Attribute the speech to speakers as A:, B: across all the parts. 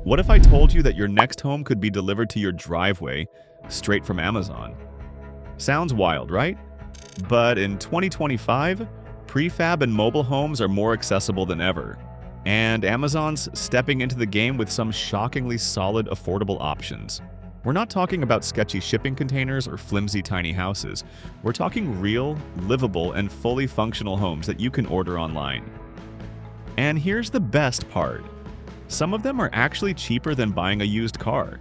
A: What if I told you that your next home could be delivered to your driveway straight from Amazon? Sounds wild, right? But in 2025, prefab and mobile homes are more accessible than ever. And Amazon's stepping into the game with some shockingly solid, affordable options. We're not talking about sketchy shipping containers or flimsy tiny houses. We're talking real, livable, and fully functional homes that you can order online. And here's the best part. Some of them are actually cheaper than buying a used car.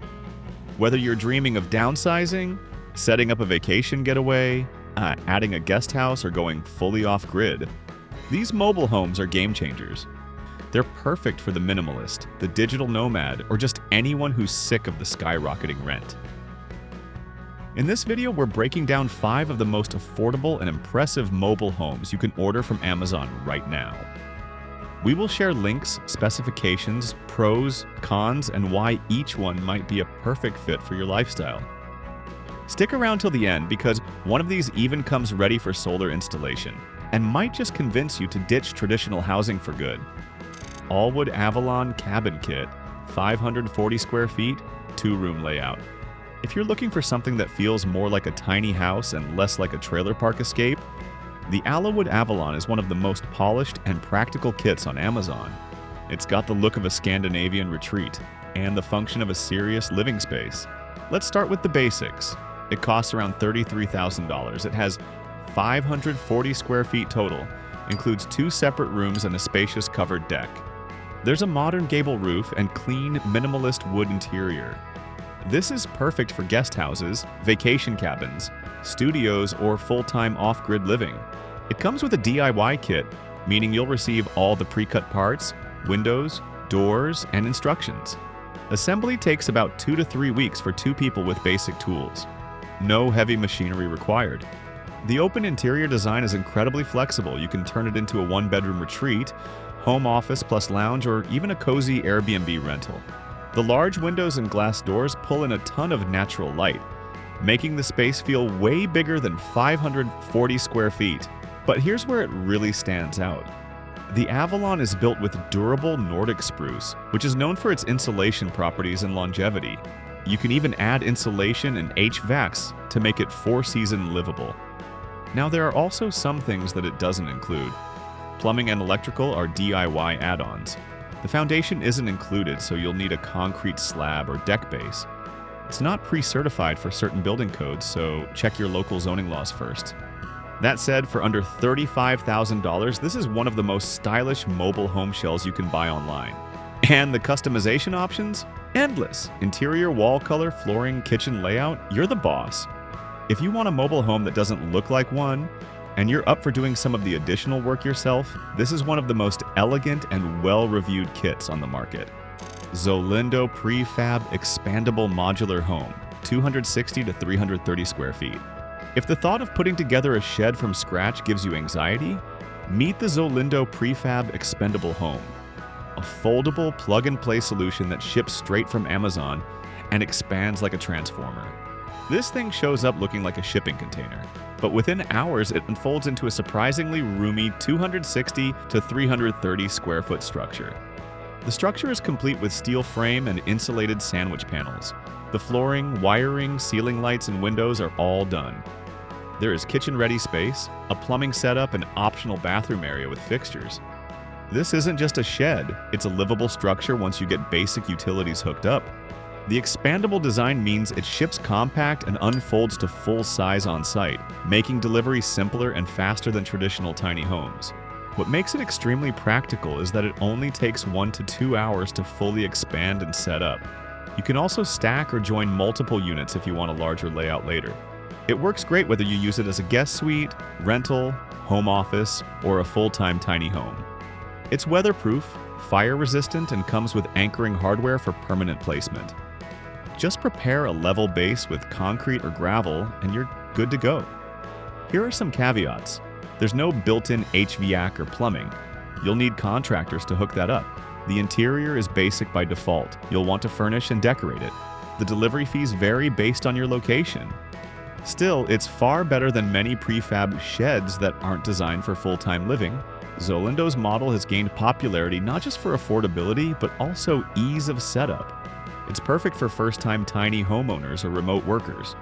A: Whether you're dreaming of downsizing, setting up a vacation getaway, adding a guest house, or going fully off-grid, these mobile homes are game changers. They're perfect for the minimalist, the digital nomad, or just anyone who's sick of the skyrocketing rent. In this video, we're breaking down 5 of the most affordable and impressive mobile homes you can order from Amazon right now. We will share links, specifications, pros, cons, and why each one might be a perfect fit for your lifestyle. Stick around till the end because one of these even comes ready for solar installation and might just convince you to ditch traditional housing for good. Allwood Avalon Cabin Kit, 540 square feet, 2-room layout. If you're looking for something that feels more like a tiny house and less like a trailer park escape, the Allwood Avalon is one of the most polished and practical kits on Amazon. It's got the look of a Scandinavian retreat and the function of a serious living space. Let's start with the basics. It costs around $33,000. It has 540 square feet total, includes 2 separate rooms and a spacious covered deck. There's a modern gable roof and clean, minimalist wood interior. This is perfect for guest houses, vacation cabins, studios, or full-time off-grid living. It comes with a DIY kit, meaning you'll receive all the pre-cut parts, windows, doors, and instructions. Assembly takes about 2 to 3 weeks for 2 people with basic tools. No heavy machinery required. The open interior design is incredibly flexible. You can turn it into a 1-bedroom retreat, home office plus lounge, or even a cozy Airbnb rental. The large windows and glass doors pull in a ton of natural light, making the space feel way bigger than 540 square feet. But here's where it really stands out. The Avalon is built with durable Nordic spruce, which is known for its insulation properties and longevity. You can even add insulation and HVACs to make it 4-season livable. Now, there are also some things that it doesn't include. Plumbing and electrical are DIY add-ons. The foundation isn't included, so you'll need a concrete slab or deck base. It's not pre-certified for certain building codes, so check your local zoning laws first. That said, for under $35,000, this is one of the most stylish mobile home shells you can buy online. And the customization options? Endless. Interior, wall color, flooring, kitchen layout, you're the boss. If you want a mobile home that doesn't look like one, and you're up for doing some of the additional work yourself, this is one of the most elegant and well-reviewed kits on the market. Zolyndo Prefab Expandable Modular Home, 260 to 330 square feet. If the thought of putting together a shed from scratch gives you anxiety, meet the Zolyndo Prefab Expandable Home, a foldable plug-and-play solution that ships straight from Amazon and expands like a transformer. This thing shows up looking like a shipping container, but within hours it unfolds into a surprisingly roomy 260 to 330 square foot structure. The structure is complete with steel frame and insulated sandwich panels. The flooring, wiring, ceiling lights, and windows are all done. There is kitchen-ready space, a plumbing setup, and optional bathroom area with fixtures. This isn't just a shed, it's a livable structure once you get basic utilities hooked up. The expandable design means it ships compact and unfolds to full size on site, making delivery simpler and faster than traditional tiny homes. What makes it extremely practical is that it only takes 1 to 2 hours to fully expand and set up. You can also stack or join multiple units if you want a larger layout later. It works great whether you use it as a guest suite, rental, home office, or a full-time tiny home. It's weatherproof, fire-resistant, and comes with anchoring hardware for permanent placement. Just prepare a level base with concrete or gravel and you're good to go. Here are some caveats. There's no built-in HVAC or plumbing. You'll need contractors to hook that up. The interior is basic by default. You'll want to furnish and decorate it. The delivery fees vary based on your location. Still, it's far better than many prefab sheds that aren't designed for full-time living. Zolyndo's model has gained popularity not just for affordability, but also ease of setup. It's perfect for first-time tiny homeowners or remote workers.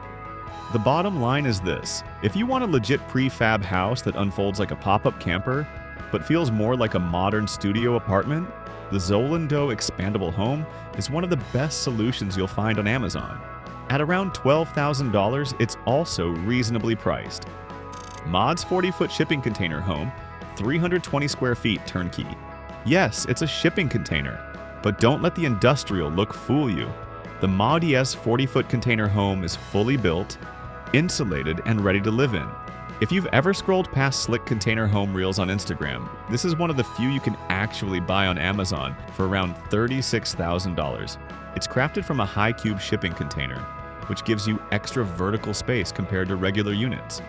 A: The bottom line is this: if you want a legit prefab house that unfolds like a pop-up camper, but feels more like a modern studio apartment, the Zolyndo Expandable home is one of the best solutions you'll find on Amazon. At around $12,000, it's also reasonably priced. Mod's 40-foot shipping container home, 320 square feet turnkey. Yes, it's a shipping container, but don't let the industrial look fool you. The Mod ES 40-foot container home is fully built, insulated, and ready to live in. If you've ever scrolled past slick container home reels on Instagram, this is one of the few you can actually buy on Amazon for around $36,000. It's crafted from a high cube shipping container, which gives you extra vertical space compared to regular units.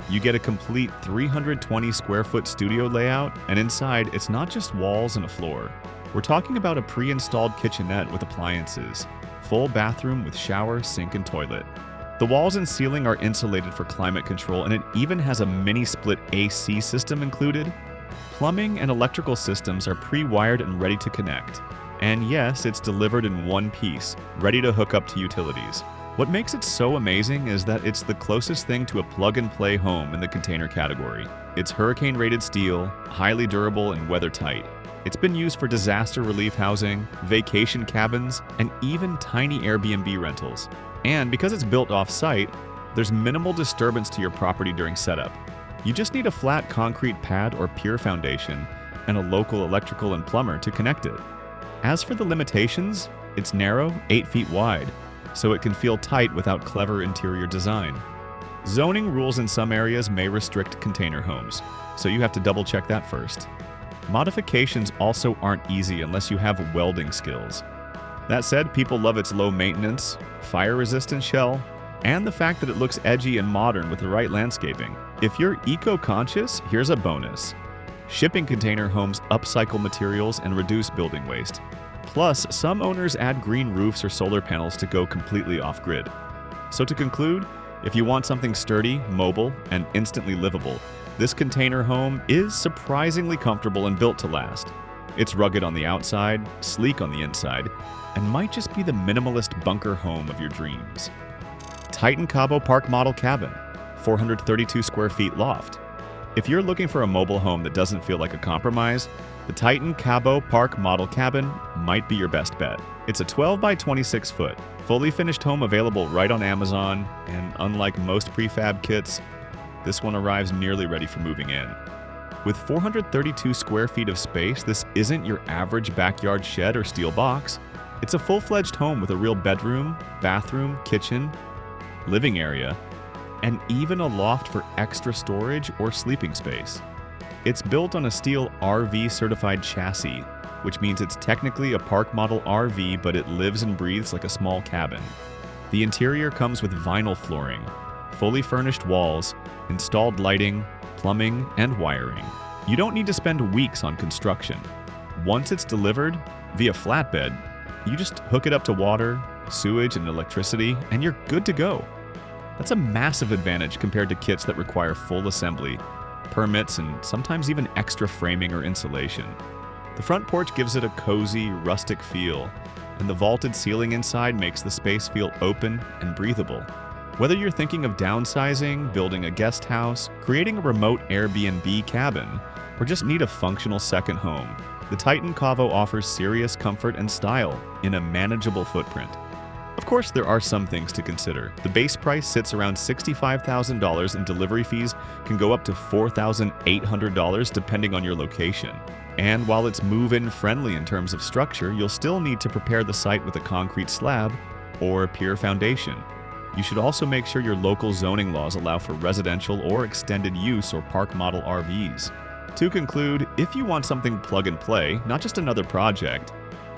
A: You get a complete 320 square foot studio layout, and inside it's not just walls and a floor. We're talking about a pre-installed kitchenette with appliances, full bathroom with shower, sink, and toilet. The walls and ceiling are insulated for climate control, and it even has a mini-split AC system included. Plumbing and electrical systems are pre-wired and ready to connect. And yes, it's delivered in one piece, ready to hook up to utilities. What makes it so amazing is that it's the closest thing to a plug-and-play home in the container category. It's hurricane-rated steel, highly durable and weather-tight. It's been used for disaster relief housing, vacation cabins, and even tiny Airbnb rentals. And because it's built off-site, there's minimal disturbance to your property during setup. You just need a flat concrete pad or pier foundation and a local electrical and plumber to connect it. As for the limitations, it's narrow, 8 feet wide, so it can feel tight without clever interior design. Zoning rules in some areas may restrict container homes, so you have to double-check that first. Modifications also aren't easy unless you have welding skills. That said, people love its low maintenance, fire-resistant shell, and the fact that it looks edgy and modern with the right landscaping. If you're eco-conscious, here's a bonus. Shipping container homes upcycle materials and reduce building waste. Plus, some owners add green roofs or solar panels to go completely off-grid. So to conclude, if you want something sturdy, mobile, and instantly livable, this container home is surprisingly comfortable and built to last. It's rugged on the outside, sleek on the inside, and might just be the minimalist bunker home of your dreams. Titan Cabo Park Model Cabin, 432 square feet loft. If you're looking for a mobile home that doesn't feel like a compromise, the Titan Cabo Park Model Cabin might be your best bet. It's a 12 by 26 foot, fully finished home available right on Amazon, and unlike most prefab kits, this one arrives nearly ready for moving in. With 432 square feet of space, this isn't your average backyard shed or steel box. It's a full-fledged home with a real bedroom, bathroom, kitchen, living area, and even a loft for extra storage or sleeping space. It's built on a steel RV certified chassis, which means it's technically a park model RV, but it lives and breathes like a small cabin. The interior comes with vinyl flooring, fully furnished walls, installed lighting, plumbing, and wiring. You don't need to spend weeks on construction. Once it's delivered via flatbed, you just hook it up to water, sewage, and electricity, and you're good to go. That's a massive advantage compared to kits that require full assembly, permits, and sometimes even extra framing or insulation. The front porch gives it a cozy, rustic feel, and the vaulted ceiling inside makes the space feel open and breathable. Whether you're thinking of downsizing, building a guest house, creating a remote Airbnb cabin, or just need a functional second home, the Titan Cabo offers serious comfort and style in a manageable footprint. Of course, there are some things to consider. The base price sits around $65,000 and delivery fees can go up to $4,800 depending on your location. And while it's move-in friendly in terms of structure, you'll still need to prepare the site with a concrete slab or pier foundation. You should also make sure your local zoning laws allow for residential or extended use or park model RVs. To conclude, if you want something plug and play, not just another project,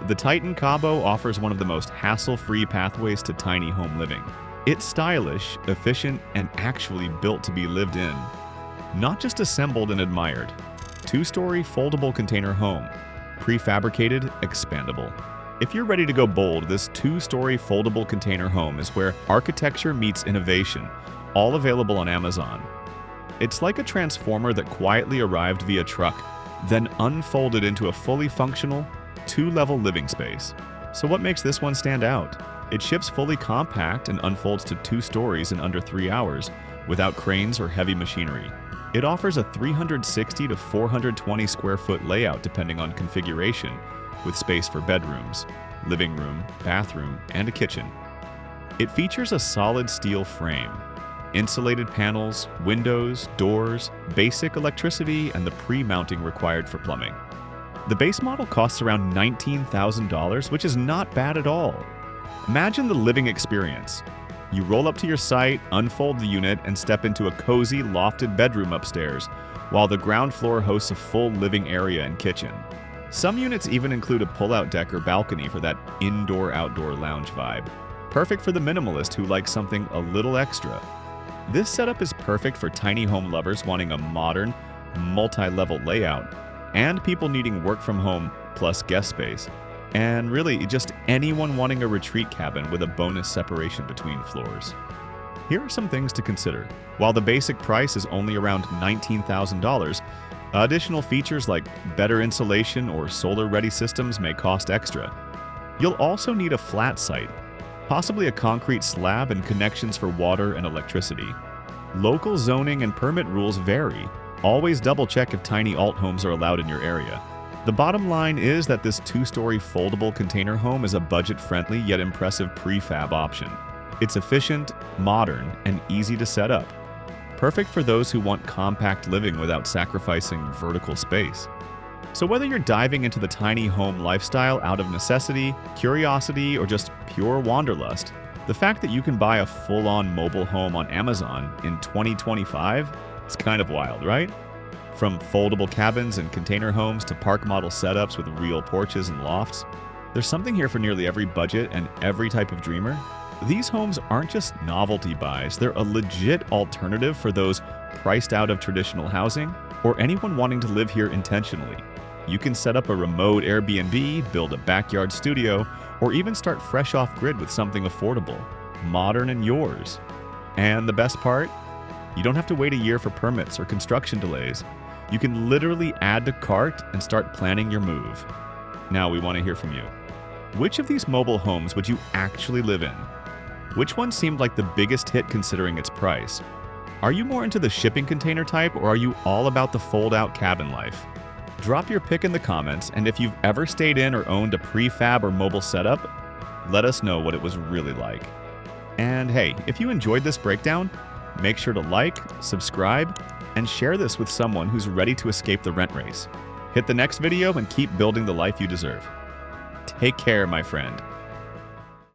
A: the Titan Cabo offers one of the most hassle-free pathways to tiny home living. It's stylish, efficient, and actually built to be lived in, not just assembled and admired. 2-story foldable container home, prefabricated, expandable. If you're ready to go bold, this 2-story foldable container home is where architecture meets innovation, all available on Amazon. It's like a transformer that quietly arrived via truck, then unfolded into a fully functional, 2-level living space. So what makes this one stand out? It ships fully compact and unfolds to 2 stories in under 3 hours without cranes or heavy machinery. It offers a 360 to 420 square foot layout depending on configuration, with space for bedrooms, living room, bathroom, and a kitchen. It features a solid steel frame, insulated panels, windows, doors, basic electricity, and the pre-mounting required for plumbing. The base model costs around $19,000, which is not bad at all. Imagine the living experience. You roll up to your site, unfold the unit, and step into a cozy, lofted bedroom upstairs, while the ground floor hosts a full living area and kitchen. Some units even include a pull-out deck or balcony for that indoor-outdoor lounge vibe. Perfect for the minimalist who likes something a little extra. This setup is perfect for tiny home lovers wanting a modern, multi-level layout, and people needing work from home plus guest space. And really, just anyone wanting a retreat cabin with a bonus separation between floors. Here are some things to consider. While the basic price is only around $19,000, additional features like better insulation or solar-ready systems may cost extra. You'll also need a flat site, possibly a concrete slab and connections for water and electricity. Local zoning and permit rules vary. Always double-check if tiny alt homes are allowed in your area. The bottom line is that this 2-story foldable container home is a budget-friendly yet impressive prefab option. It's efficient, modern, and easy to set up. Perfect for those who want compact living without sacrificing vertical space. So whether you're diving into the tiny home lifestyle out of necessity, curiosity, or just pure wanderlust, the fact that you can buy a full-on mobile home on Amazon in 2025 is kind of wild, right? From foldable cabins and container homes to park model setups with real porches and lofts, there's something here for nearly every budget and every type of dreamer. These homes aren't just novelty buys, they're a legit alternative for those priced out of traditional housing or anyone wanting to live here intentionally. You can set up a remote Airbnb, build a backyard studio, or even start fresh off grid with something affordable, modern, and yours. And the best part? You don't have to wait a year for permits or construction delays. You can literally add to cart and start planning your move. Now we want to hear from you. Which of these mobile homes would you actually live in? Which one seemed like the biggest hit considering its price? Are you more into the shipping container type, or are you all about the fold-out cabin life? Drop your pick in the comments, and if you've ever stayed in or owned a prefab or mobile setup, let us know what it was really like. And hey, if you enjoyed this breakdown, make sure to like, subscribe, and share this with someone who's ready to escape the rent race. Hit the next video and keep building the life you deserve. Take care, my friend.